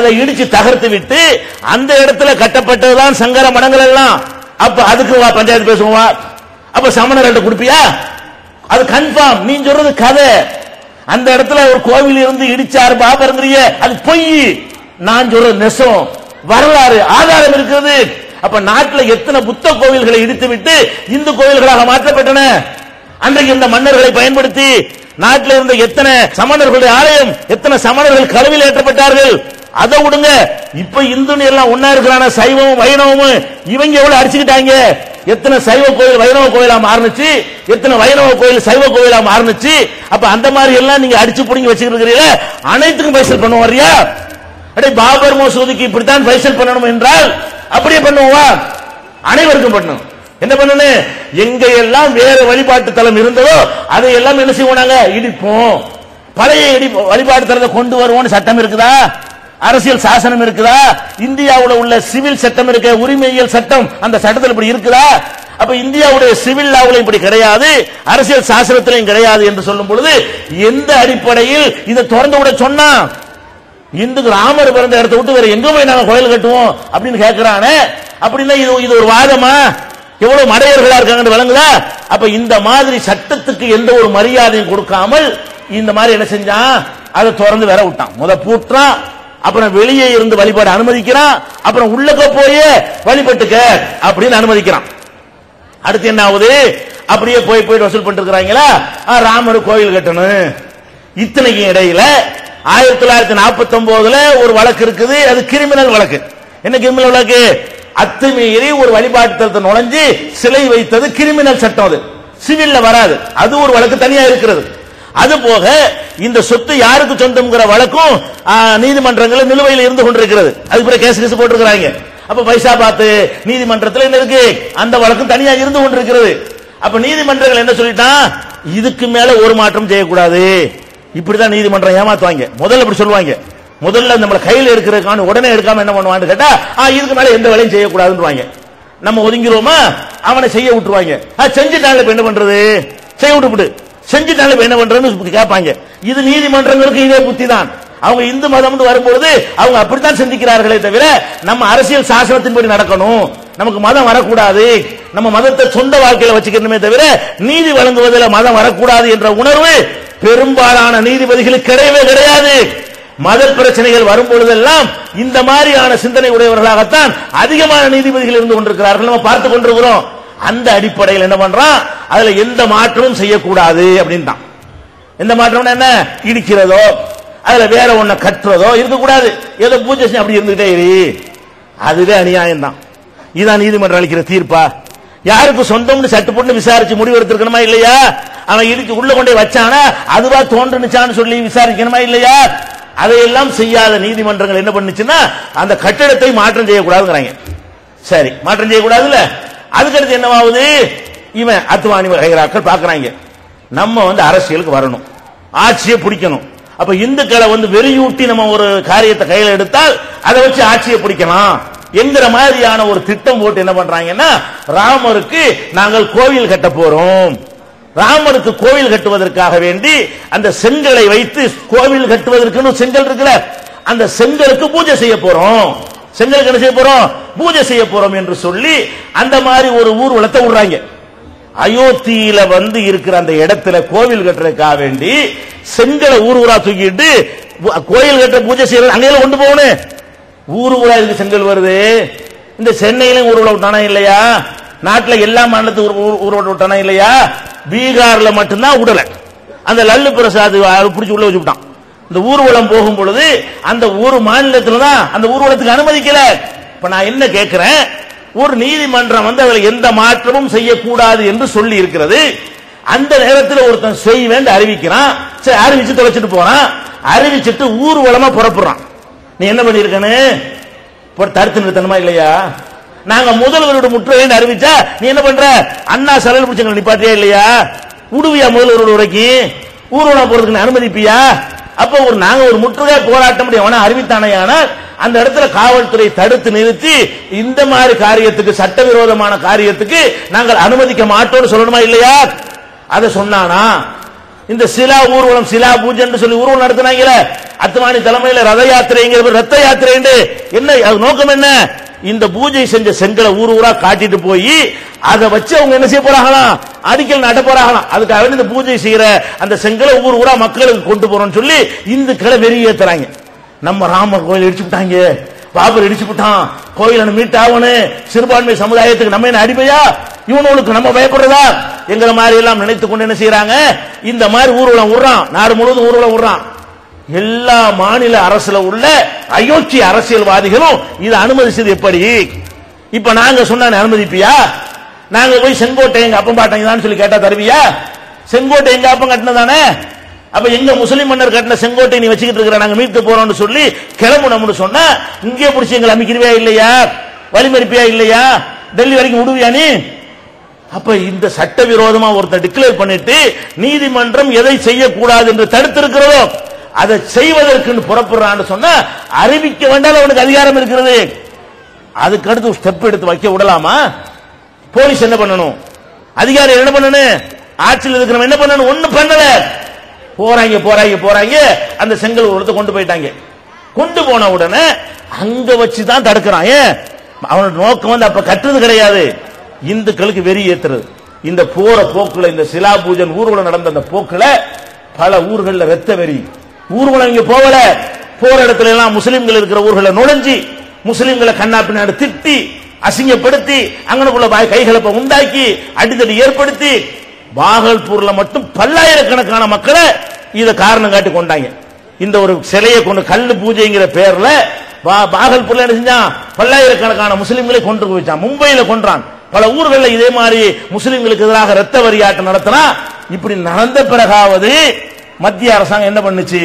அதை இடிச்சு தகர்த்து விட்டு அந்த இடத்துல கட்டப்பட்டதுதான் சங்கர மடங்கள் எல்லாம். அப்ப அதுக்கு பஞ்சாயத்து பேசுவோம். அப்ப சமணர்கிட்ட கொடுப்பியா? அது கன்ஃபார்ம். நீ சொல்றது கதை. அந்த இடத்துல ஒரு கோவில் இருந்து இடிச்சாரு பாபர்ங்கறிய, அது பொய். நான் சொல்றது நெசம், வரலாறு, ஆதாரம் இருக்கிறது. அப்ப நாட்டில் எத்தனை புத்த கோவில்களை இடித்து விட்டு இந்து கோவில்களாக மாற்றப்பட்டன. அன்றைக்கு இந்த மன்னர்களை பயன்படுத்தி நாட்டில் இருந்த எத்தனை சமணர்களுடைய ஆலயம், எத்தனை சமணர்கள் கருவில் ஏற்றப்பட்டார்கள். அதை விடுங்க. இப்ப இந்து எல்லாம் ஒன்னா இருக்கிறான சைவமும் வைணவமும் இவங்க எவ்வளவு அடிச்சுக்கிட்டாங்க. எத்தனை சைவ கோயில் வைணவ கோயிலா மாறுனுச்சு, எத்தனை வைணவ கோயில் சைவ கோயிலா மாறுனுச்சு. அப்ப அந்த மாதிரி எல்லாம் நீங்க அடிச்சு புடிங்கி வச்சுக்கிறீங்க. அனைத்துக்கும் பைசல் பண்ணுவாரியா? அடே பாபர் மசூதிக்கு இப்படித்தான் பைசல் பண்ணணும் என்றால் அப்படியே பண்ணுவா? அனைவருக்கும் பண்ணணும். என்ன பண்ணணும்? எங்க எல்லாம் வேற வழிபாட்டு தலம் இருந்ததோ அதை எல்லாம் என்ன செய்வோம்? இடிப்போம். பழைய வழிபாட்டு தலத்தை கொண்டு வருவோம். சட்டம் இருக்குதா? அரசியல் சாசனம் இருக்குதா? இந்தியாவுல உள்ள சிவில் சட்டம் இருக்க, உரிமையியல் சட்டம், அந்த சட்டத்தில் இப்படி இருக்குதா? அப்ப இந்தியாவுடைய சிவில் லாவுல இப்படி கிடையாது, அரசியல் சாசனத்திலையும் கிடையாது என்று சொல்லும் பொழுது எந்த அடிப்படையில் இதை திறந்து விட சொன்னா? இந்துக்கு ராமர் பிறந்த இடத்தை விட்டு வேற எங்க போய் நாங்க கோயில் கட்டுவோம் அப்படின்னு கேட்கிறானே. அப்படின்னா இது ஒரு வாதமா? எவ்வளவு மடையர்களா இருக்காங்க விளங்குதா? அப்ப இந்த மாதிரி சட்டத்துக்கு எந்த ஒரு மரியாதையும் கொடுக்காமல் இந்த மாதிரி என்ன செஞ்சான்? அதை திறந்து வேற விட்டான். பூட்டான், அப்புறம் வெளியே இருந்து வழிபாடு அனுமதிக்கிறான், அப்புறம் உள்ளக்க போய் வழிபட்டுக்க அப்படின்னு அனுமதிக்கிறான். அடுத்து என்ன ஆகுது? அப்படியே போய் வசூல் பண்ணிட்டு இருக்கிறாங்களா? ராமர் கோயில் கட்டணும். இத்தனைக்கு இடையில 1949 ஒரு வழக்கு இருக்குது. அது கிரிமினல் வழக்கு. என்ன கிரிமினல் வழக்கு? அத்துமீறி ஒரு வழிபாட்டு தலத்தை நுழைஞ்சு சிலை வைத்தது கிரிமினல் சட்டம். அது சிவில்ல வராது. அது ஒரு வழக்கு தனியா இருக்கிறது. அது போக இந்த சொத்து யாருக்கு சொந்தம்ங்கிற வழக்கும் நீதிமன்றங்கள் நிலுவையில் இருந்து கொண்டிருக்கிறது. அதுக்கு பிறகு கேஸ் போட்டிருக்கிறாங்க. அப்ப பைசா பார்த்து நீதிமன்றத்தில் என்ன இருக்கு? அந்த வழக்கும் தனியா இருந்து கொண்டிருக்கிறது. அப்ப நீதிமன்றங்கள் என்ன சொல்லிட்டான்? இதுக்கு மேல ஒரு மாற்றம் செய்யக்கூடாது. இப்படிதான் நீதிமன்றம் ஏமாத்துவாங்க. முதல்ல இப்படி சொல்லுவாங்க. முதல்ல நம்மள கையில் எடுக்கிறதுக்கான உடனே எடுக்காம என்ன பண்ணுவான்னு கேட்டா, இதுக்கு மேல எந்த வேலையும் செய்யக்கூடாதுன்னு நம்ம ஒதுங்கிடுவோமா? அவனை செய்ய விட்டுருவாங்க. செஞ்சுட்டாங்க, இப்ப என்ன பண்றது? செய்ய விட்டு செஞ்சுட்டாங்க, இப்ப என்ன பண்றதுன்னு கேட்பாங்க. இது நீதிமன்றங்களுக்கு இதே புத்தி தான். அவங்க இந்து மதம் வரும்பொழுது அவங்க அப்படித்தான் சிந்திக்கிறார்களே தவிர நம்ம அரசியல் சாசனத்தின்படி நடக்கணும், நமக்கு மதம் வரக்கூடாது, நம்ம மதத்தை சொந்த வாழ்க்கையில வச்சுக்கணுமே தவிர நீதி வழங்குவதில் மதம் வரக்கூடாது என்ற உணர்வு பெரும்பாலான நீதிபதிகளுக்கு கிடையவே கிடையாது. மத பிரச்சனைகள் வரும்பொழுதெல்லாம் இந்த மாதிரியான சிந்தனை உடையவர்களாகத்தான் அதிகமான நீதிபதிகள் இருந்து கொண்டிருக்கிறார்கள். நம்ம பார்த்துக் கொண்டிருக்கிறோம். அந்த அடிப்படையில் என்ன பண்றான்? அதுல எந்த மாற்றமும் செய்யக்கூடாது அப்படின்னு தான். எந்த மாற்றம் என்ன? இடிக்கிறதோ அதுல வேற ஒன்ன கட்டுறதோ இருக்கக்கூடாது. ஏதோ பூஜை அப்படி இருந்துகிட்டே இரு. அதுவே அநியாயம் தான். இதான் நீதிமன்றம் அளிக்கிற தீர்ப்பா? யாருக்கு சொந்தம்னு சட்டு போட்டு விசாரிச்சு முடிவு எடுத்திருக்கணுமா இல்லையா? அவன் இடிச்சு உள்ள கொண்டே வச்சானா அதுவா தோன்றுச்சான்னு சொல்லி விசாரிக்கணுமா இல்லையா? அதையெல்லாம் செய்யாத நீதிமன்றங்கள் என்ன பண்ணுச்சுன்னா அந்த கட்டிடத்தை மாற்றம் செய்யக்கூடாதுங்கிறாங்க. சரி, மாற்றம் செய்யக்கூடாதுல்ல. அதுக்கடுத்து என்னவாகுது? இவன் அத்துவாணி வகைராக்கள் பாக்குறாங்க, நம்ம அரசியலுக்கு வரணும், ஆட்சியை பிடிக்கணும். அப்ப இந்துக்களை வெறியூட்டி நம்ம ஒரு காரியத்தை கையில எடுத்தால் அதை வச்சு ஆட்சியை பிடிக்கலாம் என்கிற மாதிரியான ஒரு திட்டம் போட்டு என்ன பண்றாங்கன்னா, ராமருக்கு நாங்கள் கோவில் கட்ட போறோம், ராமருக்கு கோவில் கட்டுவதற்காக வேண்டி அந்த செங்கலை வைத்து கோவில் கட்டுவதற்கு செங்கல் இருக்குல்ல, அந்த செங்கலுக்கு பூஜை செய்ய போறோம், செங்கலுக்கு என்ன செய்ய போறோம்? பூஜை செய்ய போறோம் என்று சொல்லி அந்த மாதிரி ஒரு ஊர்வலத்தை விடுறாங்க. அயோத்தியில இருக்கிற அந்த இடத்துல கோவில் கட்டுறதுக்காக வேண்டி செங்கலை ஊரா தூக்கிட்டு கோயில் கட்ட பூஜை செய்யறது அங்கேயும் கொண்டு போகணும். ஊருவா இதுக்கு செங்கல் வருது. இந்த சென்னையிலும் ஊர்வலம் விட்டானா இல்லையா? நாட்டில் எல்லா மாநிலத்துக்கும் ஊர்வலம் விட்டானா இல்லையா? பீகார்ல மட்டும்தான் விடல. அந்த லல்லு பிரசாத் பிடிச்சி உள்ள வச்சுட்டான். இந்த ஊர்வலம் போகும் பொழுது அந்த ஒரு மாநிலத்தில் தான் அந்த ஊர்வலத்துக்கு அனுமதிக்கல. இப்ப நான் என்ன கேட்கிறேன், ஒரு நீதிமன்றம் அதுல எந்த மாற்றமும் செய்யக்கூடாது என்று சொல்லி இருக்கிறது. அந்த நேரத்தில் ஒருத்தன் செய்வேன் அறிவிக்கிறான். சரி, அறிவிச்சு தொலைச்சிட்டு போறான். அறிவிச்சிட்டு ஊர்வலமா புறப்படுறான். நீ என்ன பண்ணிருக்கனு? தடுத்து நிறுத்தணுமா இல்லையா? நாங்க முதல்வரோட முற்றுகைன்னு அறிவிச்சா நீ என்ன பண்ற? அண்ணா சரல் பிடிச்சவங்களை நிப்பாட்டியா இல்லையா? உடுவியா முதல்வரோட வரைக்கும் ஊர்வலம் போறதுக்கு அனுமதிப்பியா? அப்ப நாங்க ஒரு முற்றுகை போராட்டம் அறிவித்தானையானால் அந்த இடத்துல காவல்துறை தடுத்து நிறுத்தி இந்த மாதிரி காரியத்துக்கு, சட்டவிரோதமான காரியத்துக்கு நாங்கள் அனுமதிக்க மாட்டோம்னு சொல்லணுமா இல்லையா? அதை சொன்னானா? இந்த சிலா ஊர்வலம், சிலா பூஜை என்று சொல்லி ஊர்வலம் நடத்தினாங்களே, அத்வானி தலைமையில ரத யாத்திரைங்கிற ரத்த யாத்திரை என்ன நோக்கம் என்ன? இந்த பூஜை செஞ்ச செங்கலை ஊர் ஊரா காட்டிட்டு போய் அதை வச்சு அவங்க என்ன செய்ய போறாங்களாம், அடிக்கல் நட போறாங்களாம். அதுக்காக இந்த பூஜை செய்யற அந்த செங்கலை ஊர் ஊரா மக்களுக்கு கொண்டு போறோம்னு சொல்லி இந்துக்களை வெறியேத்துறாங்க. நம்ம ராமர் கோயில் இடிச்சு விட்டாங்க, பாபர் இடிச்சு விட்டான், கோயில மீட் ஆகணும், சிறுபான்மை சமுதாயத்துக்கு நம்ம என்ன அடிமையா, இவனுக்கு நம்ம பயப்படுறதா என்கிற மாதிரி எல்லாம் நினைத்துக் கொண்டு என்ன செய்யறாங்க, இந்த மாதிரி ஊர்வலம் விடுறான், நாடு முழுவதும் ஊர்வலம் விடுறான். எல்லா மாநில அரசுல உள்ள அயோக்கிய அரசியல்வாதிகளும் இதை அனுமதிச்சது எப்படி? இப்ப நாங்க சொன்ன அனுமதிப்பியா? நாங்க போய் செங்கோட்டை எங்க அப்பம் பாட்டங்க சொல்லி கேட்டா தருவியா? செங்கோட்டை எங்க அப்பம் கட்டினதானே, அப்ப எங்க முஸ்லிம் மன்னர் கட்டின செங்கோட்டை நீ வச்சுக்கிட்டு இருக்கிற, நாங்க மீட்டு போறோம்னு சொல்லி கிளம்புனோம்னு சொன்னா இங்கே பிடிச்சி எங்களை அமைக்கிறியா இல்லையா, வழிமறிப்பியா இல்லையா, டெல்லி வரைக்கும் விடுவியா நீ? அப்ப இந்த சட்டவிரோதமா ஒருத்தர் டிக்ளேர் பண்ணிட்டு நீதிமன்றம் எதை செய்யக்கூடாது என்று தடுத்திருக்கிறதோ அதை செய்வதற்கு புறப்படுறான்னு சொன்னா அறிவிக்க வேண்டாம், அவனுக்கு அதிகாரம் இருக்கிறது. அதுக்கு அடுத்து ஸ்டெப் எடுத்து வைக்க விடலாமா? போலீஸ் என்ன பண்ணணும், அதிகாரி என்ன பண்ணணும், ஆட்சியில் இருக்கிறவன் என்ன பண்ணணும்? ஒண்ணு பண்ணல. போறாங்க போறாங்க போறாங்க, அந்த செங்கல் ஊர்வலத்தை கொண்டு போயிட்டாங்க. கொண்டு போன உடனே அங்க வச்சுதான் தடுக்கிறான். அவனோட நோக்கம் அப்ப கட்டுறது கிடையாது, இந்துக்களுக்கு வெறி ஏத்துறது. இந்த போற போக்குல, இந்த சிலா பூஜன் ஊர்வலம் நடந்த அந்த போக்குல பல ஊர்களில் ரத்த வெறி. ஊர்வலம் இங்க போகல, போற இடத்துல எல்லாம் முஸ்லிம்கள் இருக்கிற ஊர்களை நுழைஞ்சி முஸ்லிம்களை கண்ணா பின்னாடி திட்டி அசிங்கப்படுத்தி அங்கனுக்குள்ள கைகளை உண்டாக்கி அடித்தடி ஏற்படுத்தி பாகல்பூர்ல மட்டும் பல்லாயிரக்கணக்கான மக்களை இத காரணம் காட்டி கொண்டாங்க. இந்த ஒரு சிலையை கொண்டு கல்லு பூஜைங்கிற பேர்ல பாகல்பூர்ல என்ன செஞ்சான், பல்லாயிரக்கணக்கான முஸ்லிம்களை கொண்டு போயிச்சான். மும்பையில கொன்றான். பல ஊர்களில் இதே மாதிரி முஸ்லிம்களுக்கு எதிராக ரத்த வரியாட்டம் நடத்தினா, இப்படி நடந்த பிறகாவது மத்திய அரசாங்கம் என்ன பண்ணுச்சு?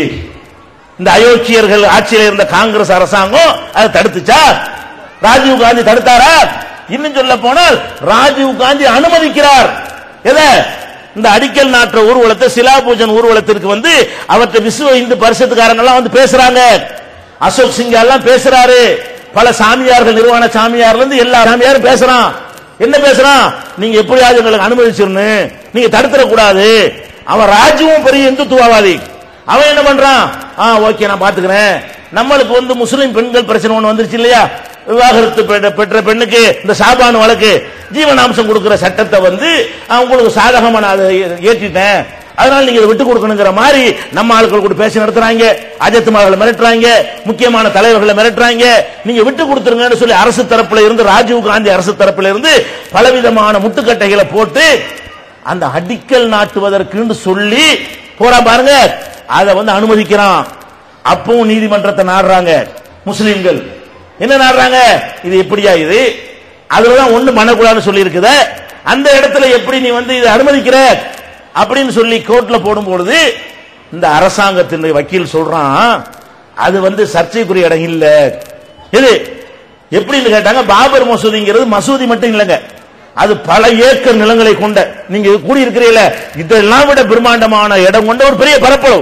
இந்த அயோக்கியர்கள் ஆட்சியில் இருந்த காங்கிரஸ் அரசாங்கம் அதை தடுத்துச்சா? ராஜீவ் காந்தி தடுத்தாரா? இன்னும் சொல்ல போனால் ராஜீவ் காந்தி அனுமதிக்கிறார். எதை? இந்த அடிக்கல் நாட்டுற ஊர்வலத்தை, சிலா பூஜன் ஊர்வலத்திற்கு அவற்றை விஸ்வ இந்து பரிஷத்துக்காரங்க எல்லாம் பேசுறாங்க. அசோக் சிங் எல்லாம் பேசுறாரு. பல சாமியார்கள், நிர்வாண சாமியார்ல இருந்து எல்லா சாமியாரும் பேசுறான். என்ன பேசுறான்? நீங்க எப்படியாவது எங்களுக்கு அனுமதிச்சிருன்னு, நீங்க தடுத்துட கூடாது. அவன் ராஜுவும் பெரிய இந்துத்துவவாதி. அவன் என்ன பண்றான்? ஓகே நான் பாத்துக்கிறேன். நம்மளுக்கு முஸ்லிம் பெண்கள் பிரச்சனை ஒண்ணு வந்துருச்சு இல்லையா, விவாகரத்து பெற்ற பெண்ணுக்கு இந்த சாபான் வழக்கு ஜீவனாம்சம் கொடுக்கிற சட்டத்தை உங்களுக்கு சாதகமா நான் அதை ஏற்றிட்டேன், அதனால நீங்க விட்டு கொடுக்கணுங்கிற மாதிரி நம்ம ஆட்கள் கூட பேசி நடத்துறாங்க. அஜித்குமார்களை மிரட்டுறாங்க, முக்கியமான தலைவர்களை மிரட்டுறாங்க. நீங்க விட்டு கொடுத்துருங்கன்னு சொல்லி அரசு தரப்புல இருந்து, ராஜீவ் காந்தி அரசு தரப்புல இருந்து பலவிதமான முட்டுக்கட்டைகளை போட்டு அந்த அடிக்கல் நாட்டுவதற்கு சொல்லி போறா பாருங்க, அதை அனுமதிக்கிறான். அப்பவும் நீதிமன்றத்தை நாடுறாங்க முஸ்லிம்கள். என்ன நாடுறாங்க? இது எப்படியா, இது அதுலதான் ஒண்ணு பண்ணக்கூடாதுன்னு சொல்லி இருக்குது, அந்த இடத்துல எப்படி நீ இதை அனுமதிக்கிற அப்படின்னு சொல்லி கோர்ட்ல போடும்பொழுது இந்த அரசாங்கத்தினுடைய வக்கீல் சொல்றான், அது சர்ச்சைக்குரிய இடம் இல்ல. இது எப்படின்னு கேட்டாங்க, பாபர் மசூதிங்கிறது மசூதி மட்டும் இல்லைங்க, அது பல ஏக்கர் நிலங்களை கொண்ட, நீங்க கூடியிருக்கிறீங்கள இதெல்லாம் விட பிரம்மாண்டமான இடம் கொண்ட ஒரு பெரிய பரப்பளவு.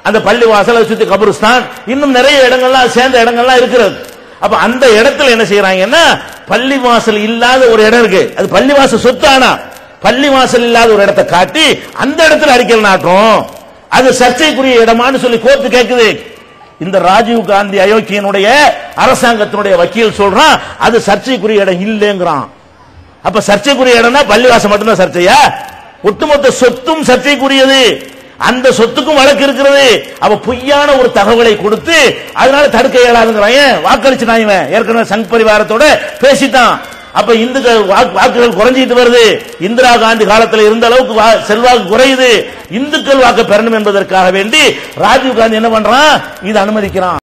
அந்த பள்ளி வாசலை சுத்தி கபருஸ்தான், இன்னும் நிறைய இடங்கள்லாம் சேர்ந்த இடங்கள்லாம் இருக்கிறது. அப்ப அந்த இடத்துல என்ன செய்யறாங்கன்னா, பள்ளி வாசல் இல்லாத ஒரு இடம் இருக்கு, அது பள்ளி வாசல் சொத்து, ஆனா பள்ளி வாசல் இல்லாத ஒரு இடத்தை காட்டி அந்த இடத்துல அடிக்கல் நாட்டும், அது சர்ச்சைக்குரிய இடமான்னு சொல்லி கோர்ட்டு கேட்குது. இந்த ராஜீவ் காந்தி அயோக்கியனுடைய அரசாங்கத்தினுடைய வக்கீல் சொல்றான், அது சர்ச்சைக்குரிய இடம் இல்லைங்கிறான். அப்ப சர்ச்சைக்குரிய இடம்னா பள்ளிவாசல் மட்டும்தான் சர்ச்சையா? ஒட்டுமொத்த சொத்தும் சர்ச்சைக்குரியது, அந்த சொத்துக்கும் வழக்கு இருக்கிறது. அவ பொய்யான ஒரு தகவலை கொடுத்து அதனால தடுக்க இயலாதுங்கிறான். வாக்களிச்சுட்டான் இவன், ஏற்கனவே சங் பரிவாரத்தோட பேசிட்டான். அப்ப இந்துக்கள் வாக்குகள் குறைஞ்சிட்டு வருது. இந்திரா காந்தி காலத்தில் இருந்த அளவுக்கு செல்வாக்கு குறையுது. இந்துக்கள் வாக்கு பெறணும் என்பதற்காக வேண்டி ராஜீவ் காந்தி என்ன பண்றான்? இதை அனுமதிக்கிறான்.